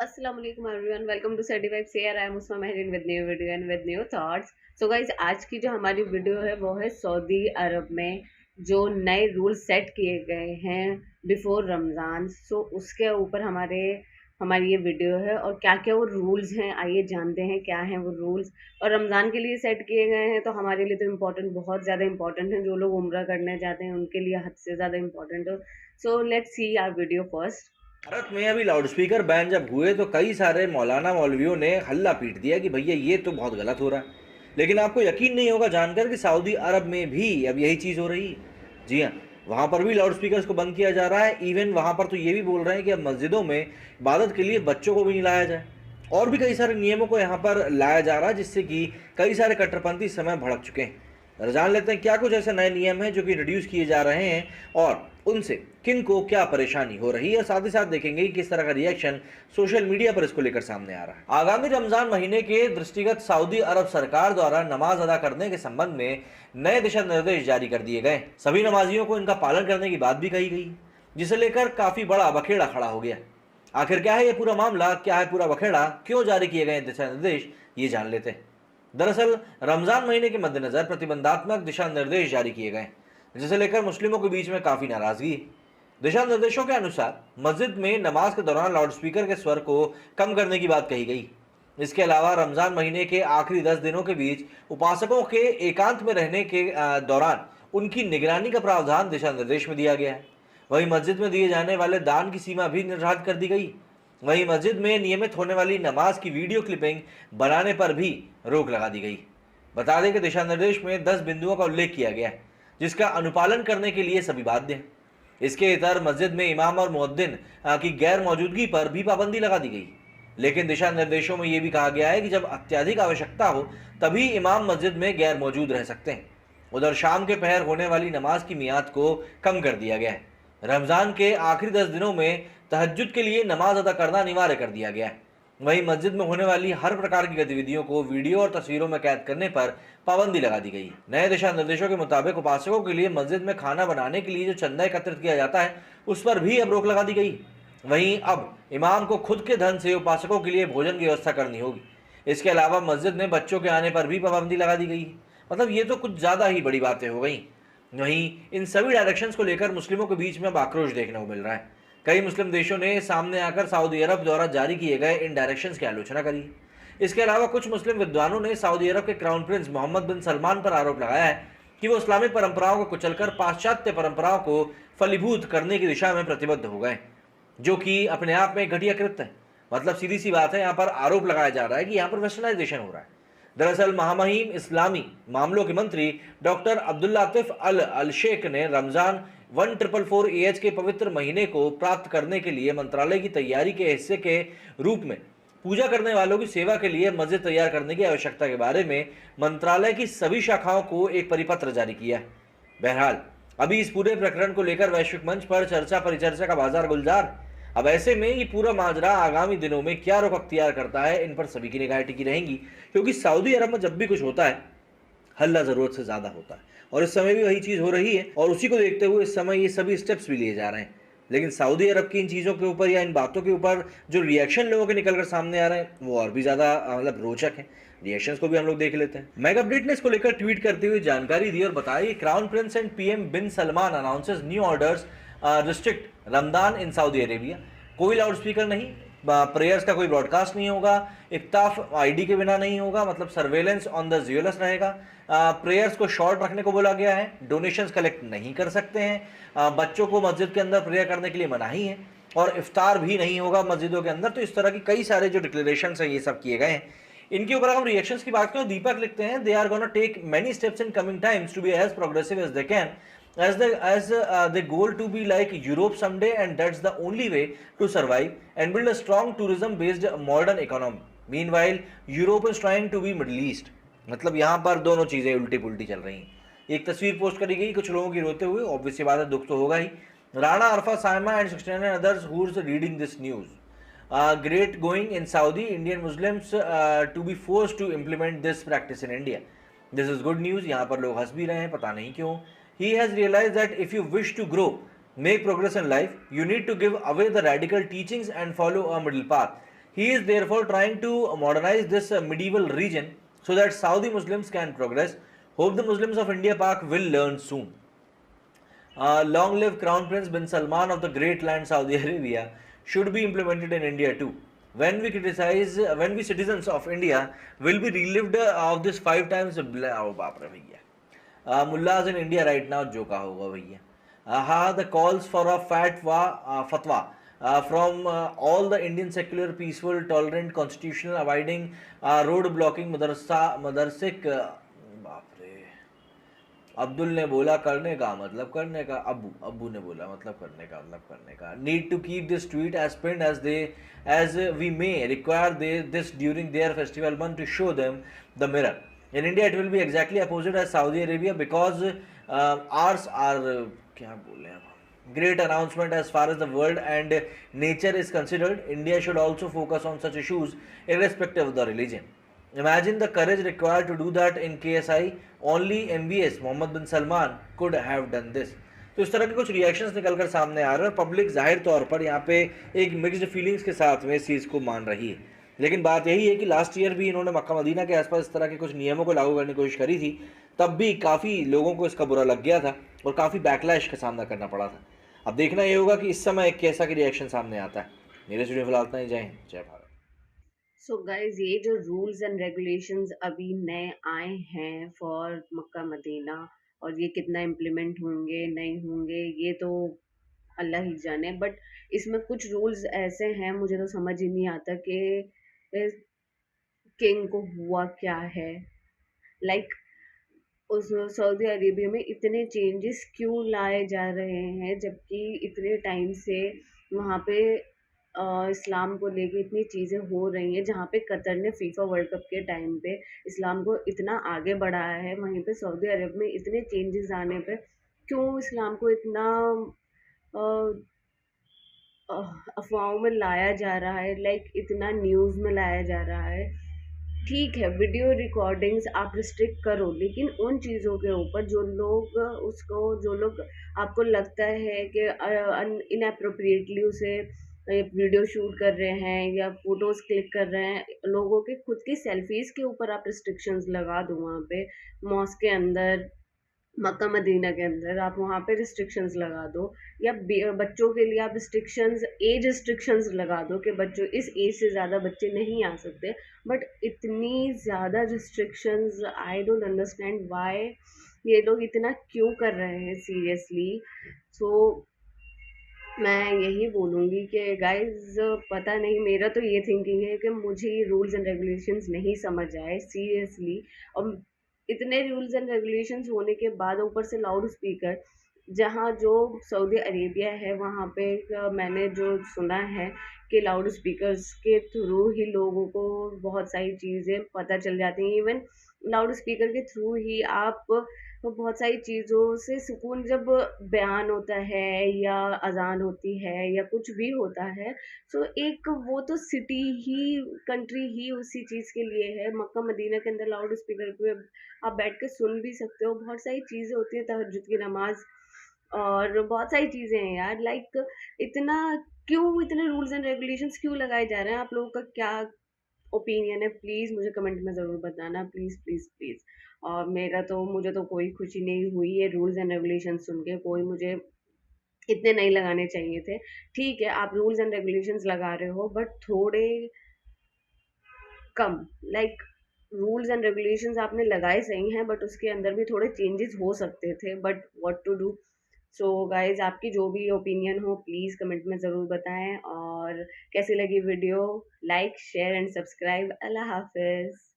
अस्सलाम वालेकुम everyone, welcome to certified share. I am Usma Mahreen with new video and with new thoughts. So guys, आज की जो हमारी वीडियो है वो है सऊदी अरब में जो नए रूल सेट किए गए हैं बिफोर रमज़ान। सो उसके ऊपर हमारी ये वीडियो है और क्या क्या वो रूल्स हैं आइए जानते हैं क्या हैं वो रूल्स। और रमज़ान के लिए सेट किए गए हैं तो हमारे लिए तो इम्पोर्टेंट, बहुत ज़्यादा इंपॉर्टेंट है। जो लोग उम्रा करने जाते हैं उनके लिए हद से ज़्यादा इंपॉर्टेंट है। So let's see our video first. Bharat में अभी लाउडस्पीकर बैन जब हुए तो कई सारे मौलाना मौलवियों ने हल्ला पीट दिया कि भैया ये तो बहुत गलत हो रहा है। लेकिन आपको यकीन नहीं होगा जानकर कि सऊदी अरब में भी अब यही चीज़ हो रही है। जी हाँ, वहाँ पर भी लाउडस्पीकर को बंद किया जा रहा है। इवन वहाँ पर तो ये भी बोल रहे हैं कि अब मस्जिदों में इबादत के लिए बच्चों को भी नहीं लाया जाए। और भी कई सारे नियमों को यहाँ पर लाया जा रहा है जिससे कि कई सारे कट्टरपंथी इस समय भड़क चुके हैं। जान लेते हैं क्या कुछ ऐसे नए नियम हैं जो कि इंट्रोड्यूस किए जा रहे हैं और उनसे किन को क्या परेशानी हो रही है, और साथ ही साथ देखेंगे कि किस तरह का रिएक्शन सोशल मीडिया पर इसको लेकर सामने आ रहा है। आगामी रमजान महीने के दृष्टिगत सऊदी अरब सरकार द्वारा नमाज अदा करने के संबंध में नए दिशा निर्देश जारी कर दिए गए। सभी नमाजियों को इनका पालन करने की बात भी कही गई, जिसे लेकर काफी बड़ा बखेड़ा खड़ा हो गया। आखिर क्या है ये पूरा मामला, क्या है पूरा बखेड़ा, क्यों जारी किए गए दिशा निर्देश, ये जान लेते हैं। दरअसल रमजान महीने के मद्देनजर प्रतिबंधात्मक दिशा निर्देश जारी किए गए, जिसे लेकर मुस्लिमों के बीच में काफी नाराजगी है। दिशा निर्देशों के अनुसार मस्जिद में नमाज के दौरान लाउडस्पीकर के स्वर को कम करने की बात कही गई। इसके अलावा रमजान महीने के आखिरी 10 दिनों के बीच उपासकों के एकांत में रहने के दौरान उनकी निगरानी का प्रावधान दिशा निर्देश में दिया गया है। वहीं मस्जिद में दिए जाने वाले दान की सीमा भी निर्धारित कर दी गई। वहीं मस्जिद में नियमित होने वाली नमाज की वीडियो क्लिपिंग बनाने पर भी रोक लगा दी गई। बता दें कि दिशा निर्देश में 10 बिंदुओं का उल्लेख किया गया है, जिसका अनुपालन करने के लिए सभी बाध्य हैं। इसके इतर मस्जिद में इमाम और मुअद्दिन की गैर मौजूदगी पर भी पाबंदी लगा दी गई। लेकिन दिशा निर्देशों में यह भी कहा गया है कि जब अत्यधिक आवश्यकता हो तभी इमाम मस्जिद में गैर मौजूद रह सकते हैं। उधर शाम के पहर होने वाली नमाज की मियाद को कम कर दिया गया है। रमजान के आखिरी 10 दिनों में तहज्जुद के लिए नमाज अदा करना अनिवार्य कर दिया गया है। वहीं मस्जिद में होने वाली हर प्रकार की गतिविधियों को वीडियो और तस्वीरों में कैद करने पर पाबंदी लगा दी गई है। नए दिशा निर्देशों के मुताबिक उपासकों के लिए मस्जिद में खाना बनाने के लिए जो चंदा एकत्रित किया जाता है उस पर भी अब रोक लगा दी गई। वहीं अब इमाम को खुद के धन से उपासकों के लिए भोजन की व्यवस्था करनी होगी। इसके अलावा मस्जिद में बच्चों के आने पर भी पाबंदी लगा दी गई है। मतलब ये तो कुछ ज्यादा ही बड़ी बातें हो गई। वहीं इन सभी डायरेक्शंस को लेकर मुस्लिमों के बीच में अब आक्रोश देखने को मिल रहा है। कई मुस्लिम देशों ने सामने आकर सऊदी अरब द्वारा जारी किए गए इन डायरेक्शंस की आलोचना करी। इसके अलावा कुछ मुस्लिम विद्वानों ने सऊदी अरब के क्राउन प्रिंस मोहम्मद बिन सलमान पर आरोप लगाया है कि वो इस्लामिक परंपराओं को कुचलकर पाश्चात्य परंपराओं को फलीभूत करने की दिशा में प्रतिबद्ध हो गए, जो कि अपने आप में घटिया कृत्य है। मतलब सीधी सी बात है, यहाँ पर आरोप लगाया जा रहा है कि यहाँ पर वेस्टर्नाइजेशन हो रहा है। दरअसल महामहिम इस्लामी मामलों के मंत्री डॉक्टर अब्दुल्ला आतिफ अल अल शेख ने रमजान 1444 के पवित्र महीने को प्राप्त करने के लिए मंत्रालय की तैयारी के हिस्से के रूप में पूजा करने वालों की सेवा के लिए मस्जिद तैयार करने की आवश्यकता के बारे में मंत्रालय की सभी शाखाओं को एक परिपत्र जारी किया है। बहरहाल अभी इस पूरे प्रकरण को लेकर वैश्विक मंच पर चर्चा परिचर्चा का बाजार गुलजार। अब ऐसे में ये पूरा माजरा आगामी दिनों में क्या रुख अख्तियार करता है, इन पर सभी की निगाहें टिकी रहेंगी, क्योंकि सऊदी अरब में जब भी कुछ होता है हल्ला जरूरत से ज्यादा होता है और इस समय भी वही चीज हो रही है और उसी को देखते हुए इस समय ये सभी स्टेप्स भी लिए जा रहे हैं। लेकिन सऊदी अरब की इन चीजों के ऊपर या इन बातों के ऊपर जो रिएक्शन लोगों के निकलकर सामने आ रहे हैं वो और भी ज्यादा मतलब रोचक है। रिएक्शंस को भी हम लोग देख लेते हैं। मेगा अपडेट ने इसको लेकर ट्वीट करते हुए जानकारी दी और बताया, crown prince and PM bin Salman announces new orders restrict Ramadan in Saudi Arabia. कोई लाउडस्पीकर नहीं, प्रेयर्स का कोई ब्रॉडकास्ट नहीं होगा, इफ्तार आईडी के बिना नहीं होगा, मतलब सर्वेलेंस ऑन द ज्वेलर्स रहेगा। प्रेयर्स को शॉर्ट रखने को बोला गया है, डोनेशंस कलेक्ट नहीं कर सकते हैं, बच्चों को मस्जिद के अंदर प्रेयर करने के लिए मनाही है और इफ्तार भी नहीं होगा मस्जिदों के अंदर। तो इस तरह की कई सारे जो डिक्लेरेशंस हैं ये सब किए गए हैं। इनके ऊपर हम रिएक्शंस की बात करें, दीपक लिखते हैं, they are gonna take many steps in coming times to be as progressive as they can as the goal to be like Europe someday, and that's the only way to survive and build a strong tourism based modern economy. Meanwhile Europe is trying to be Middle East। मतलब यहाँ पर दोनों चीजें उल्टी पुल्टी चल रही हैं। एक तस्वीर पोस्ट करी गई कुछ लोगों की रोते हुए, ऑब्वियस सी बात है, दुख तो होगा ही। राणा अरफा Saima and 69 others who is reading this news, great going in Saudi Indian Muslims to be forced to implement this practice in India. This is good news। यहाँ पर लोग हंस भी रहे हैं, पता नहीं क्यों। He has realized that if you wish to grow, make progress in life, you need to give away the radical teachings and follow a middle path। He is therefore trying to modernize this medieval region so that Saudi Muslims can progress. Hope the Muslims of India Pak will learn soon. Long live Crown Prince bin Salman of the great land Saudi Arabia should be implemented in India too. When we citizens of India will be relieved of this 5 times, oh बाप रे भैया. Mullahs in India right now जो का होगा भैया. The calls for a fatwa from all the Indian secular, peaceful, tolerant, constitutional, abiding, road blocking madarsik. बाप रे. अब्दुल ने बोला करने का मतलब करने का, अब्बू अब्बू ने बोला मतलब करने का मतलब करने का. Need to keep this tweet as pin as we may require this during their festival month to show them the mirror. In India it will be exactly opposite as Saudi Arabia because ours are क्या बोले हम great announcement as far as the world and nature is considered. India should also focus on such issues irrespective of the religion. Imagine the courage required to do that in KSI. Only MBS Mohammad bin Salman could have done this. तो इस तरह के कुछ reactions निकल कर सामने आ रहे हैं और पब्लिक जाहिर तौर पर यहाँ पे एक मिक्स्ड फीलिंग्स के साथ में इस चीज़ को मान रही है. लेकिन बात यही है कि लास्ट ईयर भी इन्होंने मक्का मदीना के आसपास इस तरह के कुछ नियमों को लागू करने की कोशिश करी थी, तब भी काफ़ी लोगों को इसका बुरा लग गया था और काफ़ी बैकलैश का सामना करना पड़ा था. अब देखना ये होगा कि इस समय कैसा की रिएक्शन सामने आता है. मेरे स्टूडियो फिलहाल इतना ही. जय हिंद, जय भारत. सो गाइज, ये जो रूल्स एंड रेगुलेशंस अभी नए आए हैं फॉर मक्का मदीना, और ये कितना इम्प्लीमेंट होंगे नहीं होंगे ये तो अल्लाह ही जाने. बट इसमें कुछ रूल्स ऐसे हैं, मुझे तो समझ ही नहीं आता कि किंग को हुआ क्या है. लाइक उस सऊदी अरेबिया में इतने चेंजेस क्यों लाए जा रहे हैं, जबकि इतने टाइम से वहाँ पे इस्लाम को लेके इतनी चीज़ें हो रही हैं. जहाँ पे कतर ने फीफा वर्ल्ड कप के टाइम पे इस्लाम को इतना आगे बढ़ाया है, वहीं पे सऊदी अरब में इतने चेंजेस आने पे क्यों इस्लाम को इतना अफवाहों में लाया जा रहा है, लाइक इतना न्यूज़ में लाया जा रहा है. ठीक है, वीडियो रिकॉर्डिंग्स आप रिस्ट्रिक्ट करो, लेकिन उन चीज़ों के ऊपर जो लोग आपको लगता है कि इनअप्रोप्रिएटली उसे वीडियो शूट कर रहे हैं या फोटोज क्लिक कर रहे हैं, लोगों के खुद की सेल्फीज के ऊपर आप रिस्ट्रिक्शंस लगा दो. वहाँ पे मॉस्क के अंदर, मक्का मदीना के अंदर आप वहाँ पे रिस्ट्रिक्शंस लगा दो, या बच्चों के लिए आप एज रिस्ट्रिक्शंस लगा दो कि बच्चों इस एज से ज़्यादा बच्चे नहीं आ सकते. बट इतनी ज़्यादा restrictions, I don't understand why ये लोग इतना क्यों कर रहे हैं सीरियसली. सो मैं यही बोलूँगी कि गाइज, पता नहीं, मेरा तो ये थिंकिंग है कि मुझे ये रूल्स एंड रेगुलेशंस नहीं समझ आए सीरियसली. और इतने रूल्स एंड रेगुलेशंस होने के बाद ऊपर से लाउड स्पीकर, जहाँ जो सऊदी अरेबिया है वहाँ पे मैंने जो सुना है कि लाउड स्पीकर्स के थ्रू ही लोगों को बहुत सारी चीज़ें पता चल जाती हैं. इवन लाउड स्पीकर के थ्रू ही आप बहुत सारी चीज़ों से सुकून, जब बयान होता है या अजान होती है या कुछ भी होता है, सो एक वो तो सिटी ही, कंट्री ही उसी चीज़ के लिए है. मक्का मदीना के अंदर लाउड स्पीकर पे आप बैठ के सुन भी सकते हो. बहुत सारी चीज़ें होती हैं, तहज्जुद की नमाज और बहुत सारी चीज़ें हैं यार. लाइक इतना इतने रूल्स एंड रेगुलेशंस क्यों लगाए जा रहे हैं? आप लोगों का क्या ओपिनियन है? प्लीज़ मुझे कमेंट में ज़रूर बताना, प्लीज़ प्लीज़ प्लीज़. और मुझे तो कोई खुशी नहीं हुई ये रूल्स एंड रेगुलेशन सुन के. कोई मुझे इतने नहीं लगाने चाहिए थे. ठीक है, आप रूल्स एंड रेगुलेशंस लगा रहे हो, बट थोड़े कम. लाइक रूल्स एंड रेगुलेशंस आपने लगाए सही हैं, बट उसके अंदर भी थोड़े चेंजेस हो सकते थे. But what to do. So guys, आपकी जो भी ओपिनियन हो प्लीज़ कमेंट में ज़रूर बताएं. और कैसी लगी video, like share and subscribe. Allah हाफिज़.